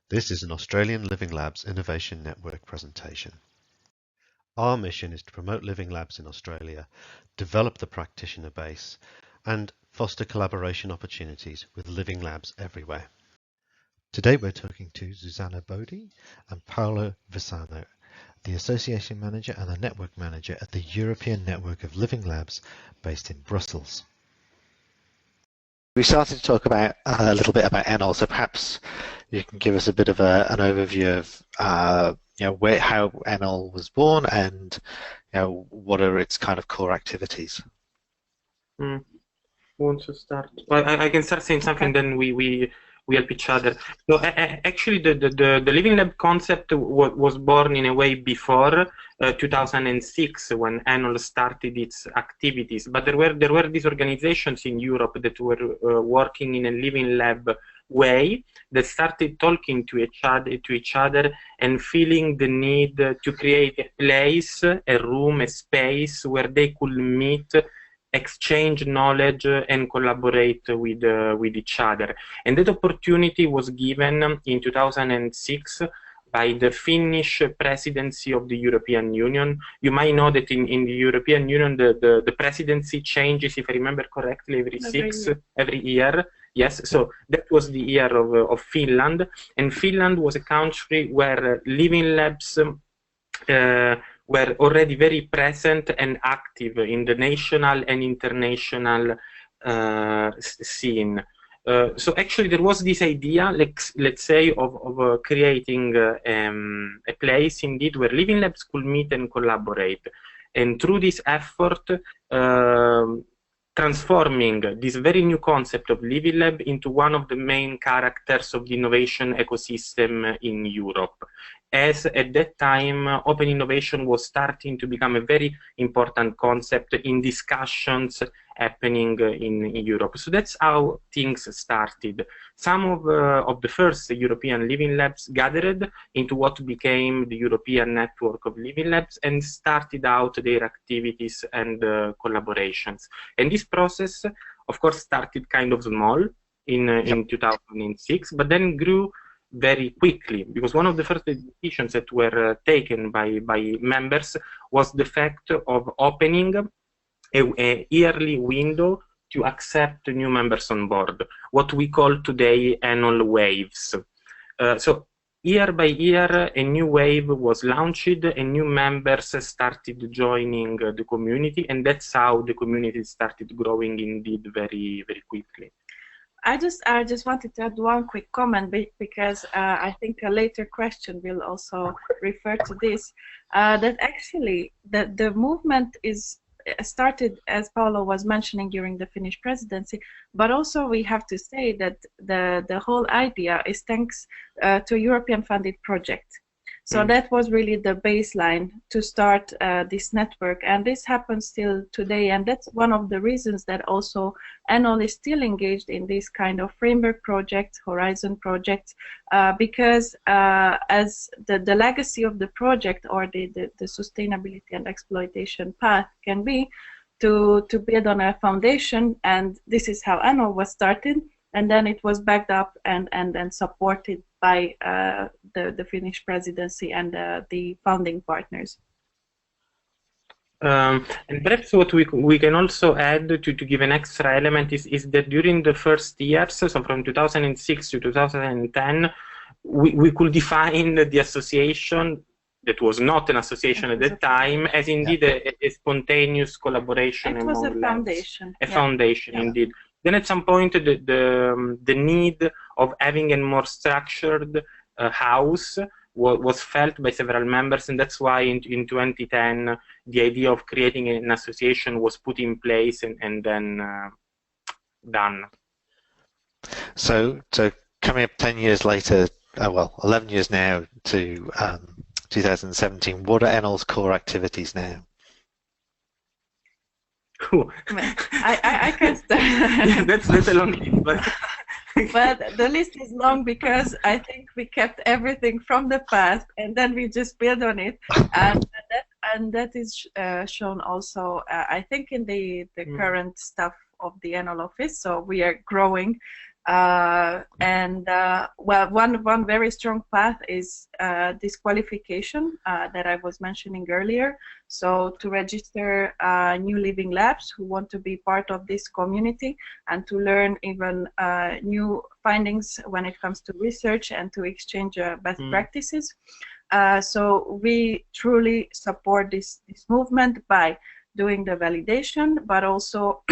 This is an Australian Living Labs Innovation Network presentation. Our mission is to promote Living Labs in Australia, develop the practitioner base, and foster collaboration opportunities with Living Labs everywhere. Today we're talking to Zsuzsanna Bódi and Paolo Aversano, the Association Manager and the Network Manager at the European Network of Living Labs based in Brussels. We started to talk about a little bit about ENoLL, so perhaps you can give us a bit of an overview of how ENoLL was born and what are its kind of core activities. Who wants to start? Well, I can start saying something, then we help each other. So actually, the Living Lab concept was born in a way before 2006 when ENoLL started its activities. But there were these organizations in Europe that were working in a Living Lab way that started talking to each other and feeling the need to create a place, a room, a space where they could meet, exchange knowledge and collaborate with each other. And that opportunity was given in 2006 by the Finnish presidency of the European Union. You might know that in the European Union the presidency changes, if I remember correctly, every year. Yes, so that was the year of Finland, and Finland was a country where Living Labs were already very present and active in the national and international scene. So actually there was this idea, let's say, of creating a place indeed where Living Labs could meet and collaborate. And through this effort, transforming this very new concept of Living Lab into one of the main characters of the innovation ecosystem in Europe. As at that time, open innovation was starting to become a very important concept in discussions happening in Europe. So that's how things started. Some of the first European Living Labs gathered into what became the European Network of Living Labs and started out their activities and collaborations. And this process, of course, started kind of small in 2006, but then grew very quickly, because one of the first decisions that were taken by members was the fact of opening a yearly window to accept new members on board, what we call today ENoLL waves. So year by year, a new wave was launched and new members started joining the community, and that's how the community started growing indeed very, very quickly. I just wanted to add one quick comment, because I think a later question will also refer to this, that actually the movement is started, as Paolo was mentioning, during the Finnish presidency, but also we have to say that the whole idea is thanks to European funded project. So that was really the baseline to start this network, and this happens still today, and that's one of the reasons that also ENoLL is still engaged in this kind of framework projects, horizon projects, because as the legacy of the project or the sustainability and exploitation path can be to build on a foundation, and this is how ENoLL was started. And then it was backed up and then supported by the Finnish presidency and the founding partners. And perhaps what we can also add to give an extra element is that during the first years, so from 2006 to 2010, we could define the association, that was not an association at that time, as indeed a spontaneous collaboration. It was a foundation. A foundation, indeed. Then at some point, the need of having a more structured house was felt by several members, and that's why in 2010 the idea of creating an association was put in place and then done. So coming up 10 years later, well, 11 years now to 2017, what are ENoLL's core activities now? Cool. I can start. Yeah, that's a long list, but the list is long because I think we kept everything from the past and then we just build on it, and that is shown also, I think, in the current stuff of the ENoLL office. So we are growing Well, one very strong path is this qualification that I was mentioning earlier. So to register new living labs who want to be part of this community and to learn even new findings when it comes to research and to exchange best practices. So we truly support this movement by doing the validation, but also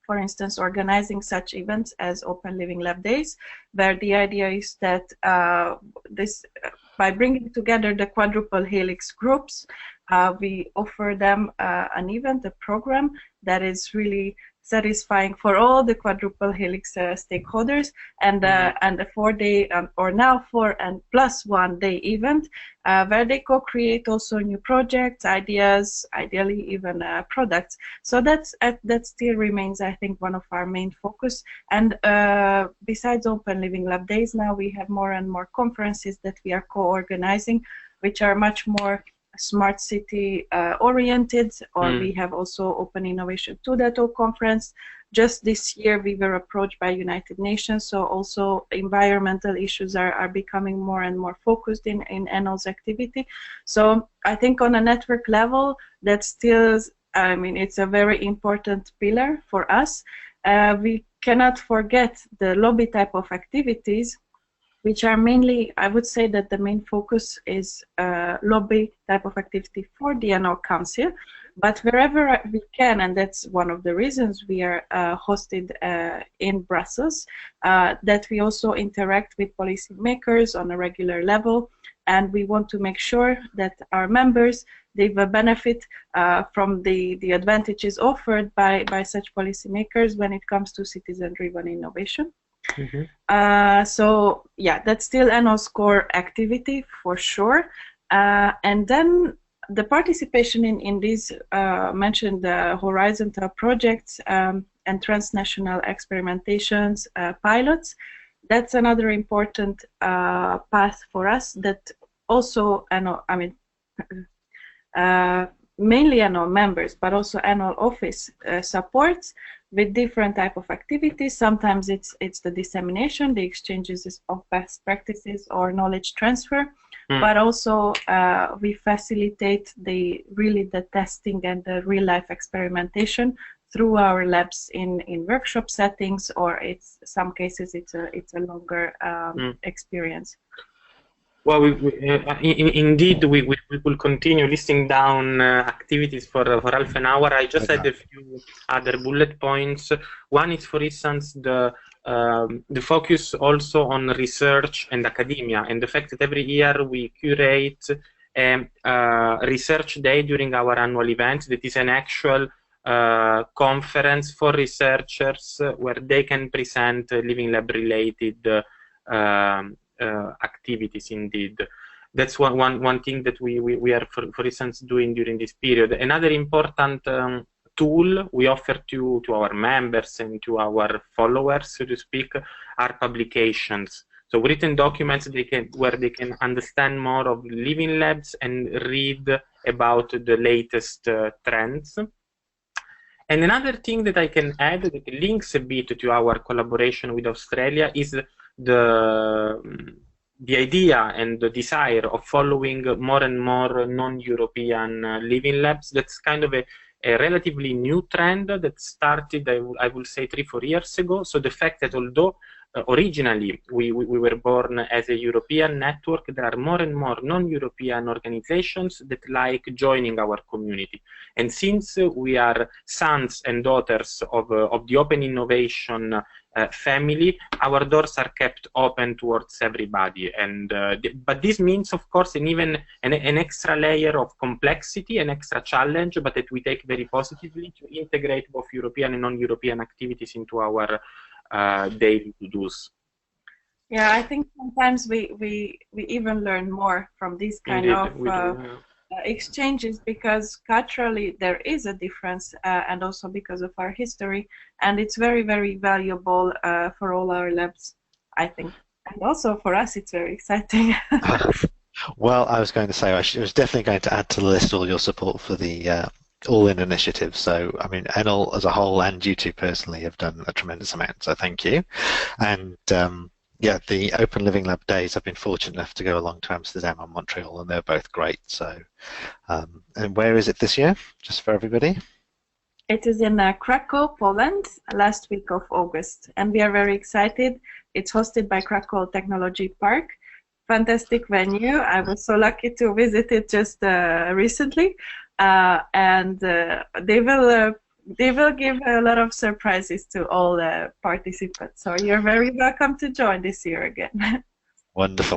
for instance, organizing such events as Open Living Lab Days, where the idea is that by bringing together the quadruple helix groups, we offer them an event, a program that is really satisfying for all the quadruple helix stakeholders, and a 4-day or now 4 and plus 1 day event where they co-create also new projects, ideas, ideally even products. So that still remains, I think, one of our main focus. And besides Open Living Lab Days, now we have more and more conferences that we are co-organizing, which are much more smart city oriented, or we have also Open Innovation 2.0 conference. Just this year we were approached by United Nations, so also environmental issues are becoming more and more focused in ENoLL's activity. So I think on a network level, that's still, I mean, it's a very important pillar for us. We cannot forget the lobby type of activities, which are mainly, I would say that the main focus is lobby type of activity for the ENoLL Council. But wherever we can, and that's one of the reasons we are hosted in Brussels, that we also interact with policymakers on a regular level, and we want to make sure that our members, they will benefit from the advantages offered by such policymakers when it comes to citizen-driven innovation. So yeah, that's still ENoLL's core activity for sure. And then the participation in these mentioned horizontal projects and transnational experimentations, pilots, that's another important path for us that also mainly ENoLL members, but also ENoLL office supports with different type of activities. Sometimes it's the dissemination, the exchanges of best practices or knowledge transfer, but also we facilitate the testing and the real life experimentation through our labs in workshop settings, or some cases it's a longer experience. Well, indeed, we will continue listing down activities for half an hour. I just had a few other bullet points. One is, for instance, the focus also on research and academia, and the fact that every year we curate a research day during our annual event that is an actual conference for researchers where they can present Living Lab related activities. Indeed, that's one thing that we are for instance doing during this period. Another important tool we offer to our members and to our followers, so to speak, are publications. So written documents where they can understand more of living labs and read about the latest trends. And another thing that I can add that links a bit to our collaboration with Australia is the idea and the desire of following more and more non-European living labs. That's kind of a relatively new trend that started, I will say, 3-4 years ago. So the fact that although originally we were born as a European network, there are more and more non-European organizations that like joining our community. And since we are sons and daughters of the Open Innovation family, our doors are kept open towards everybody. And but this means, of course, an extra layer of complexity, an extra challenge, but that we take very positively, to integrate both European and non-European activities into our daily to-dos. Yeah, I think sometimes we even learn more from these kind of exchanges, because culturally there is a difference, and also because of our history, and it's very, very valuable for all our labs, I think. And also for us, it's very exciting. Well, I was going to say, I was definitely going to add to the list all your support for the all-in initiative. So, I mean, ENoLL as a whole and you two personally have done a tremendous amount, so thank you. And yeah, the Open Living Lab days, I've been fortunate enough to go along to Amsterdam and Montreal, and they're both great. So, and where is it this year, just for everybody? It is in Krakow, Poland, last week of August, and we are very excited. It's hosted by Krakow Technology Park. Fantastic venue. I was so lucky to visit it just recently, and they will give a lot of surprises to all the participants. So you're very welcome to join this year again. Wonderful.